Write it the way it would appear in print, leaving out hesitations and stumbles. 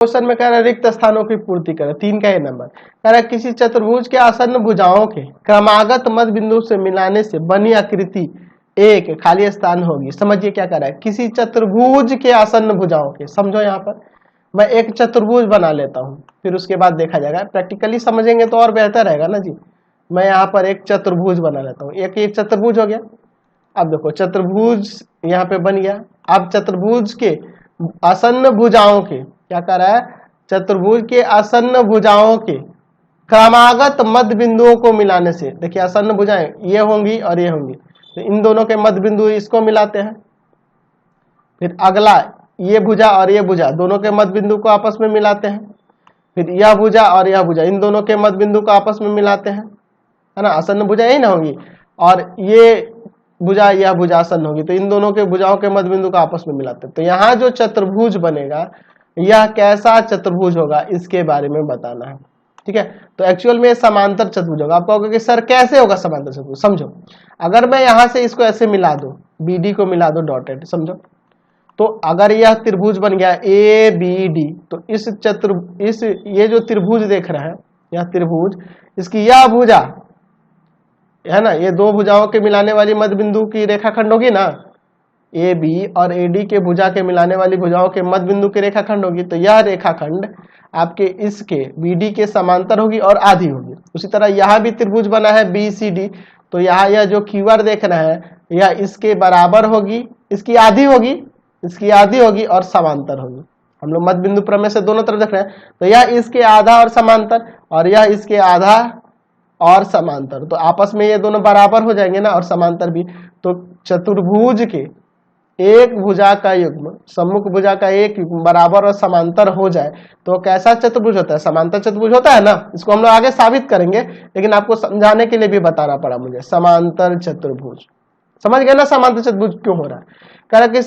Question में कह रहा है रिक्त स्थानों की पूर्ति करें, 3 का ये नंबर कह रहा है किसी चतुर्भुज के आसन्न भुजाओं के क्रमागत मध्य बिंदु से मिलाने से बनी आकृति एक खाली स्थान होगी। समझिए क्या कर रहा है, किसी चतुर्भुज के आसन्न भुजाओं के, समझो यहाँ पर मैं एक चतुर्भुज बना लेता हूँ, फिर उसके बाद देखा जाएगा, प्रैक्टिकली समझेंगे तो और बेहतर रहेगा ना जी। मैं यहाँ पर एक चतुर्भुज बना लेता हूँ, एक ये चतुर्भुज हो गया। अब देखो चतुर्भुज यहाँ पे बन गया। अब चतुर्भुज के आसन्न भुजाओं के क्या कर रहा है, चतुर्भुज के आसन्न भुजाओं के क्रमागत मध्य बिंदुओं को मिलाने से, देखिए आसन्न भुजाएं ये होंगी और ये होंगी, तो इन दोनों के मध्य बिंदु इसको मिलाते हैं। फिर अगला ये भुजा और ये भुजा दोनों के मध्य बिंदु को आपस में मिलाते हैं। फिर यह भुजा और यह भुजा इन दोनों के मध्य बिंदु को आपस में मिलाते हैं, है ना, आसन्न भुजा यही ना होगी, और ये भुजा यह भुजा आसन्न होगी, तो इन दोनों के भुजाओं के मध्य बिंदु को आपस में मिलाते हैं। तो यहाँ जो चतुर्भुज बनेगा यह कैसा चतुर्भुज होगा इसके बारे में बताना है, ठीक है। तो एक्चुअल में समांतर चतुर्भुज होगा। आप कहोगे कि सर कैसे होगा समांतर चतुर्भुज, समझो। अगर मैं यहाँ से इसको ऐसे मिला दूं, BD को मिला दो डॉटेड, समझो, तो अगर यह त्रिभुज बन गया ABD, तो इस ये जो त्रिभुज देख रहे हैं, यह त्रिभुज, इसकी यह भुजा है ना, ये दो भुजाओं के मिलाने वाली मध्य बिंदु की रेखाखंड होगी ना, AB और AD के भुजा के मिलाने वाली भुजाओं के मध्य बिंदु की रेखाखंड होगी। तो यह रेखाखंड आपके इसके BD के समांतर होगी और आधी होगी। उसी तरह यहाँ भी त्रिभुज बना है BCD, तो यहाँ यह जो QR देख रहे हैं यह इसके बराबर होगी, इसकी आधी होगी, इसकी आधी होगी और समांतर होगी। हम लोग मध्य बिंदु प्रमेय से दोनों तरफ देख रहे हैं, तो यह इसके आधा और समांतर, और यह इसके आधा और समांतर, तो आपस में ये दोनों बराबर हो जाएंगे ना, और समांतर भी। तो चतुर्भुज के एक भुजा का युग्म सम्मुख भुजा का एक युग्म बराबर और समांतर हो जाए तो कैसा चतुर्भुज होता है, समांतर चतुर्भुज होता है ना। इसको हम लोग आगे साबित करेंगे, लेकिन आपको समझाने के लिए भी बताना पड़ा मुझे। समांतर चतुर्भुज समझ गए ना, समांतर चतुर्भुज क्यों हो रहा है, कह रहा कि